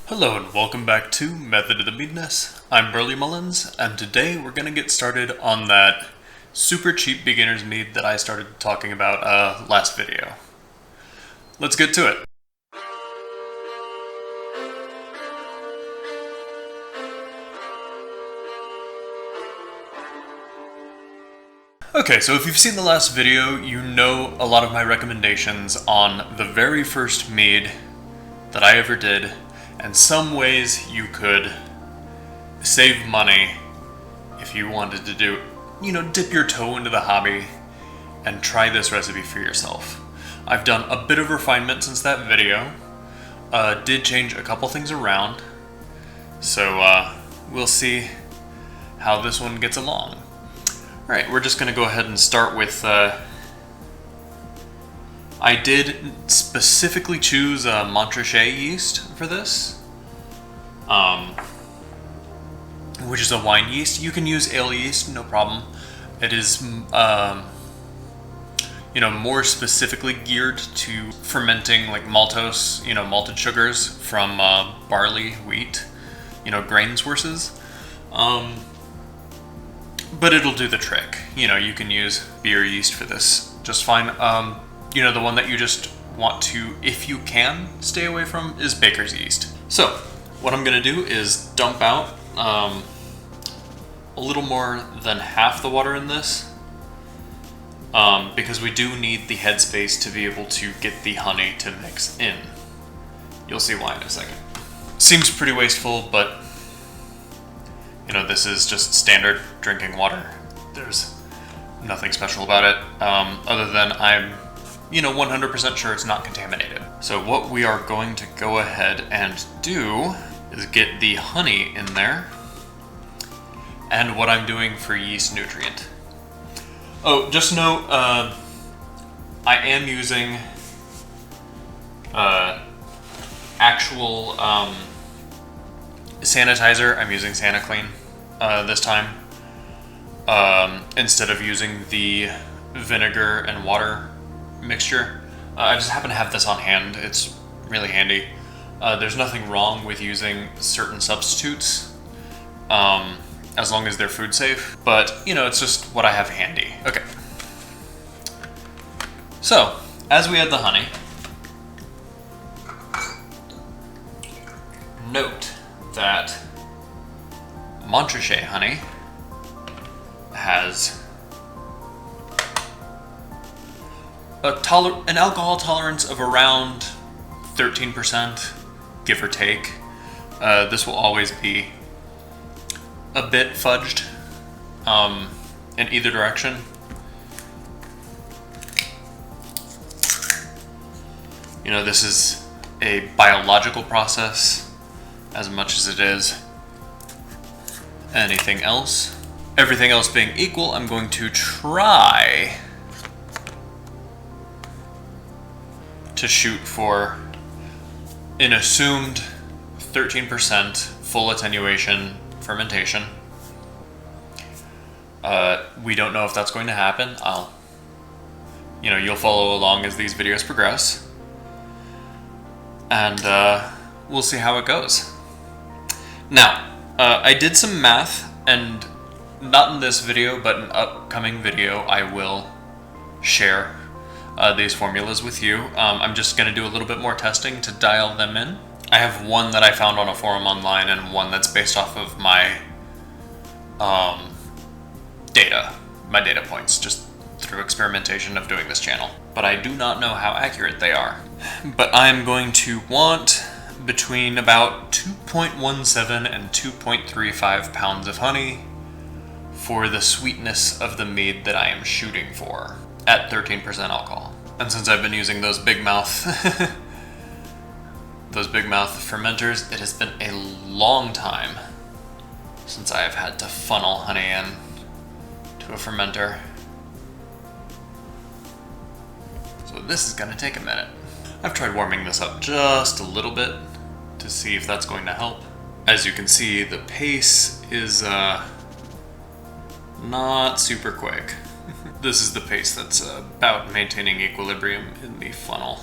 Hello and welcome back to Method of the Meadness. I'm Burley Mullins, and today we're going to get started on that super cheap beginner's mead that I started talking about last video. Let's get to it. Okay, so if you've seen the last video, you know a lot of my recommendations on the very first mead that I ever did, and some ways you could save money if you wanted to dip your toe into the hobby and try this recipe for yourself. I've done a bit of refinement since that video, did change a couple things around, so we'll see how this one gets along. Alright, we're just going to go ahead and start with, I did specifically choose Montrachet yeast for this, which is a wine yeast. You can use ale yeast, no problem. It is, more specifically geared to fermenting like maltose, malted sugars from barley, wheat, grain sources. But it'll do the trick. You can use beer yeast for this just fine. The one that you just want to, if you can, stay away from is baker's yeast. So, what I'm going to do is dump out a little more than half the water in this, because we do need the headspace to be able to get the honey to mix in. You'll see why in a second. Seems pretty wasteful, but this is just standard drinking water. There's nothing special about it, other than I'm 100% sure it's not contaminated. So what we are going to go ahead and do is get the honey in there, and what I'm doing for yeast nutrient. Oh, just note, I am using actual sanitizer. I'm using SanaClean this time, instead of using the vinegar and water mixture. I just happen to have this on hand. It's really handy. There's nothing wrong with using certain substitutes, as long as they're food safe, but it's just what I have handy. Okay. So, as we add the honey, note that Montrachet honey has an alcohol tolerance of around 13%, give or take. This will always be a bit fudged in either direction. This is a biological process as much as it is anything else. Everything else being equal, I'm going to try to shoot for an assumed 13% full attenuation fermentation. We don't know if that's going to happen. You'll follow along as these videos progress, and we'll see how it goes. Now, I did some math, and not in this video, but in an upcoming video, I will share these formulas with you. I'm just going to do a little bit more testing to dial them in. I have one that I found on a forum online, and one that's based off of my data points, just through experimentation of doing this channel. But I do not know how accurate they are. But I'm going to want between about 2.17 and 2.35 pounds of honey for the sweetness of the mead that I am shooting for at 13% alcohol. And since I've been using those big mouth fermenters, it has been a long time since I have had to funnel honey in to a fermenter. So this is going to take a minute. I've tried warming this up just a little bit to see if that's going to help. As you can see, the pace is not super quick. This is the pace that's about maintaining equilibrium in the funnel.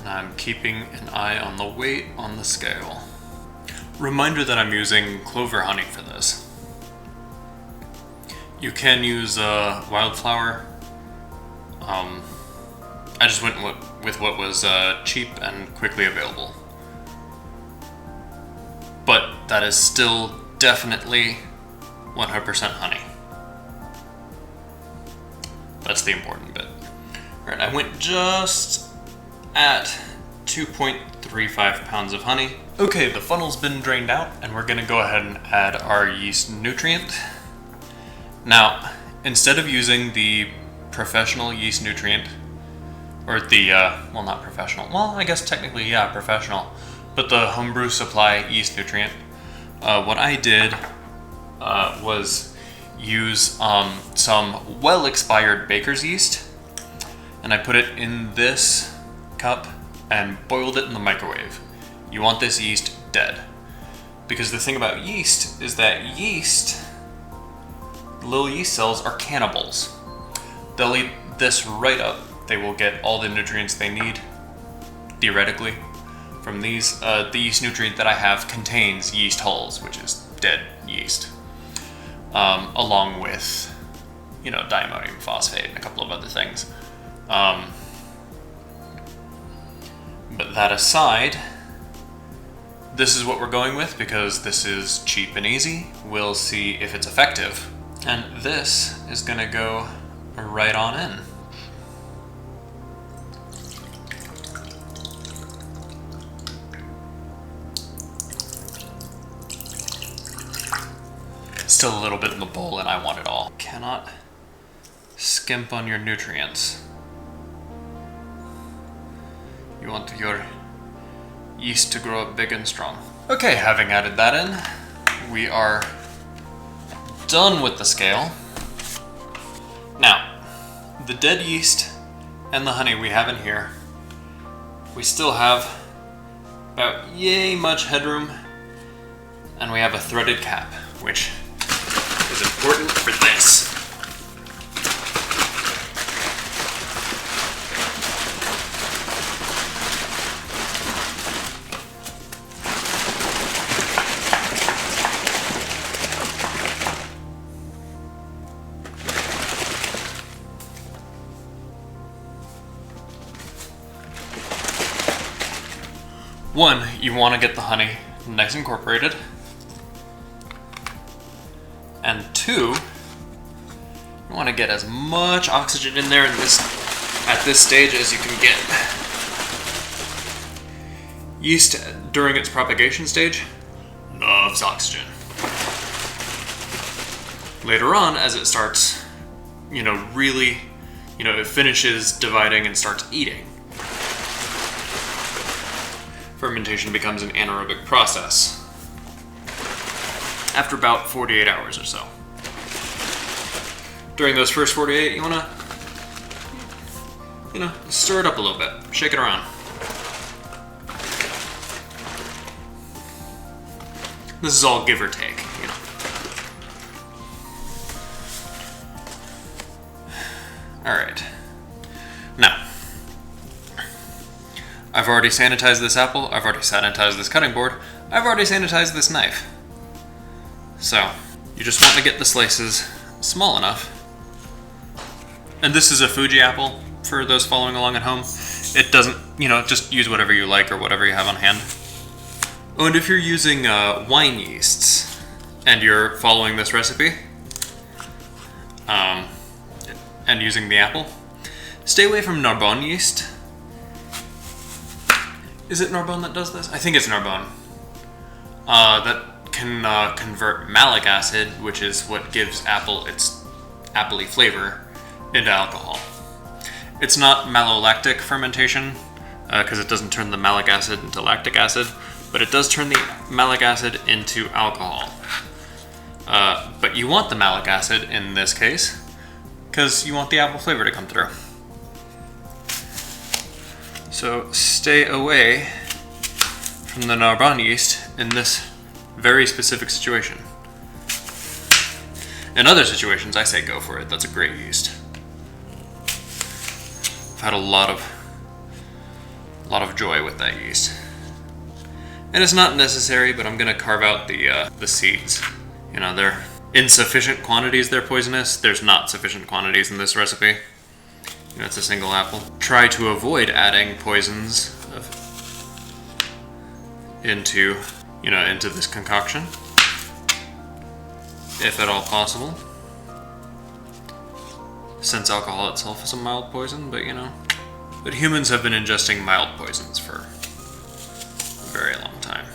And I'm keeping an eye on the weight on the scale. Reminder that I'm using Clover Honey for this. You can use wildflower. I just went with what was cheap and quickly available. But that is still definitely 100% honey. That's the important bit. Alright, I went just at 2.35 pounds of honey. Okay, the funnel's been drained out, and we're gonna go ahead and add our yeast nutrient. Now, instead of using the professional yeast nutrient, or the, well, not professional, well, I guess technically, yeah, professional, but the homebrew supply yeast nutrient, what I did was use some well-expired baker's yeast, and I put it in this cup and boiled it in the microwave. You want this yeast dead, because the thing about yeast is that little yeast cells are cannibals. They'll eat this right up. They will get all the nutrients they need, theoretically, from these. The yeast nutrient that I have contains yeast hulls, which is dead yeast, along with, diammonium phosphate and a couple of other things. But that aside, this is what we're going with because this is cheap and easy. We'll see if it's effective. And this is gonna go right on in. Still a little bit in the bowl and I want it all. Cannot skimp on your nutrients. You want your yeast to grow up big and strong. Okay, having added that in, we are done with the scale. Now, the dead yeast and the honey we have in here, we still have about yay much headroom, and we have a threaded cap, which is important for this. One, you want to get the honey nice and incorporated. And two, you want to get as much oxygen in there at this stage as you can get. Yeast, during its propagation stage, loves oxygen. Later on, as it starts, really, it finishes dividing and starts eating, fermentation becomes an anaerobic process after about 48 hours or so. During those first 48, you want to, stir it up a little bit, shake it around. This is all give or take, All right. Now, I've already sanitized this apple, I've already sanitized this cutting board, I've already sanitized this knife. So, you just want to get the slices small enough. And this is a Fuji apple, for those following along at home. It doesn't, just use whatever you like or whatever you have on hand. Oh, and if you're using wine yeasts, and you're following this recipe, and using the apple, stay away from Narbonne yeast. Is it Narbonne that does this? I think it's Narbonne. That can convert malic acid, which is what gives apple its appley flavor, into alcohol. It's not malolactic fermentation, because it doesn't turn the malic acid into lactic acid, but it does turn the malic acid into alcohol. But you want the malic acid in this case, because you want the apple flavor to come through. So stay away from the Narbonne yeast in this very specific situation. In other situations, I say go for it. That's a great yeast. I've had a lot of joy with that yeast. And it's not necessary, but I'm gonna carve out the seeds. You know, they're in sufficient quantities they're poisonous. There's not sufficient quantities in this recipe. You know, it's a single apple. Try to avoid adding poisons into this concoction, if at all possible. Since alcohol itself is a mild poison, but But humans have been ingesting mild poisons for a very long time.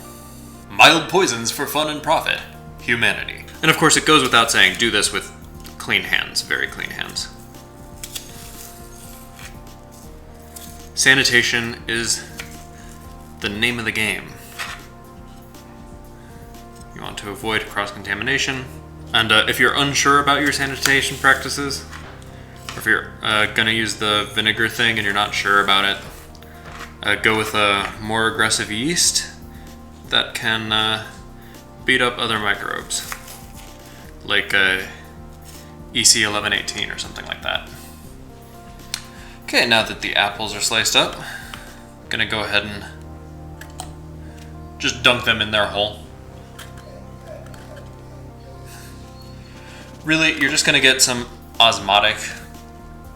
Mild poisons for fun and profit. Humanity. And of course it goes without saying, do this with clean hands, very clean hands. Sanitation is the name of the game. You want to avoid cross-contamination. And if you're unsure about your sanitation practices, or if you're gonna use the vinegar thing and you're not sure about it, go with a more aggressive yeast that can beat up other microbes, like EC1118 or something like that. Okay, now that the apples are sliced up, I'm gonna go ahead and just dunk them in their hole. Really, you're just gonna get some osmotic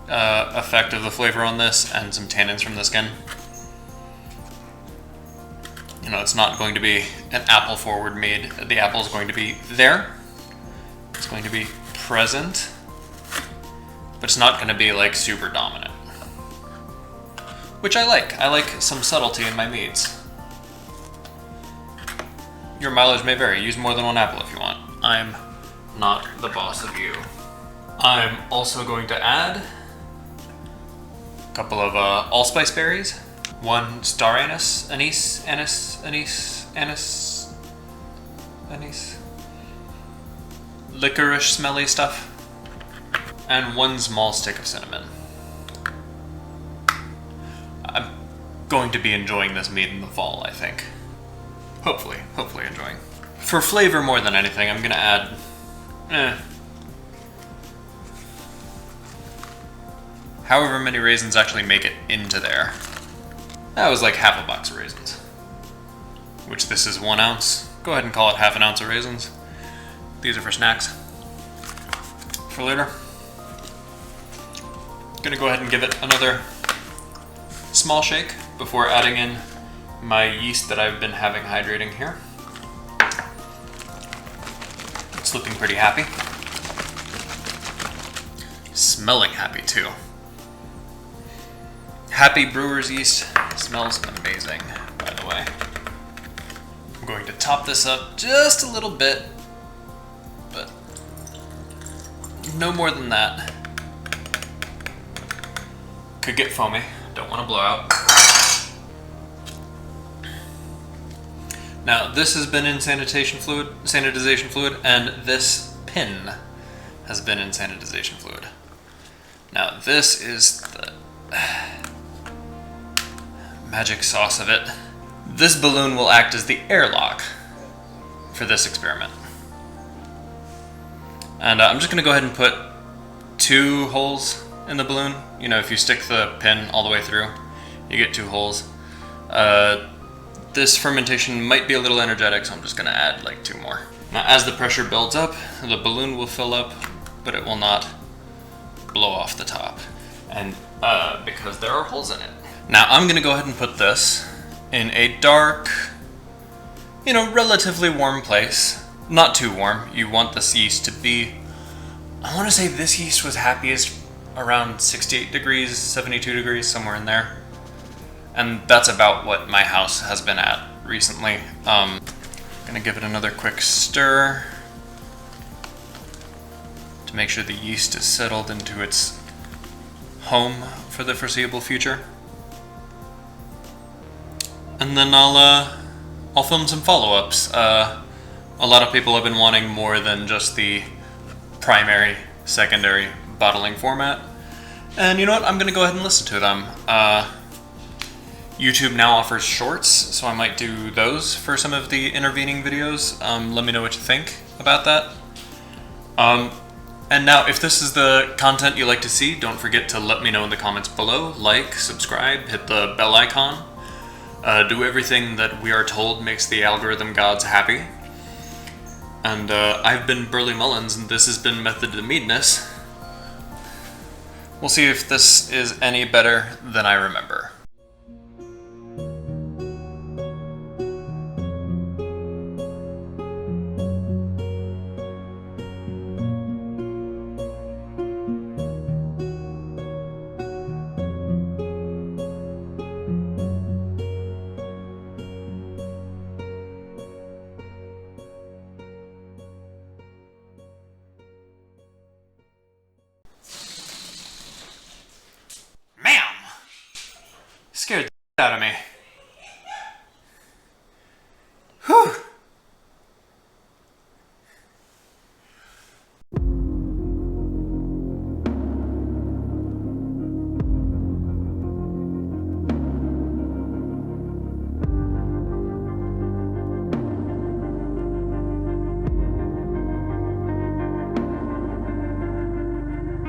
effect of the flavor on this and some tannins from the skin. You know, it's not going to be an apple forward mead. The apple is going to be there. It's going to be present, but it's not going to be like super dominant. Which I like. I like some subtlety in my meads. Your mileage may vary. Use more than one apple if you want. I'm not the boss of you. I'm also going to add a couple of allspice berries. One star anise, licorice smelly stuff, and one small stick of cinnamon. I'm going to be enjoying this mead in the fall, I think. Hopefully enjoying. For flavor more than anything, I'm gonna add, however many raisins actually make it into there. That was like half a box of raisins, which this is 1 ounce. Go ahead and call it half an ounce of raisins. These are for snacks. For later. Gonna go ahead and give it another small shake before adding in my yeast that I've been having hydrating here. It's looking pretty happy. Smelling happy too. Happy brewer's yeast. Smells amazing, by the way. I'm going to top this up just a little bit, but no more than that. Could get foamy. Don't want to blow out. Now, this has been in sanitization fluid, and this pin has been in sanitization fluid. Now, this is the magic sauce of it. This balloon will act as the airlock for this experiment. And I'm just going to go ahead and put 2 holes in the balloon. You know, if you stick the pin all the way through, you get 2 holes. This fermentation might be a little energetic, so I'm just going to add like 2 more. Now, as the pressure builds up, the balloon will fill up, but it will not blow off the top. And because there are holes in it. Now, I'm going to go ahead and put this in a dark, relatively warm place. Not too warm. You want this yeast to be, I want to say this yeast was happiest around 68 degrees, 72 degrees, somewhere in there. And that's about what my house has been at recently. I'm going to give it another quick stir to make sure the yeast is settled into its home for the foreseeable future. And then I'll film some follow-ups. A lot of people have been wanting more than just the primary, secondary bottling format. And you know what? I'm going to go ahead and listen to them. YouTube now offers shorts, so I might do those for some of the intervening videos. Let me know what you think about that. And now, if this is the content you like to see, don't forget to let me know in the comments below. Like, subscribe, hit the bell icon. do everything that we are told makes the algorithm gods happy. And I've been Burley Mullins, and this has been Method to Meadness. We'll see if this is any better than I remember. Scared the out of me.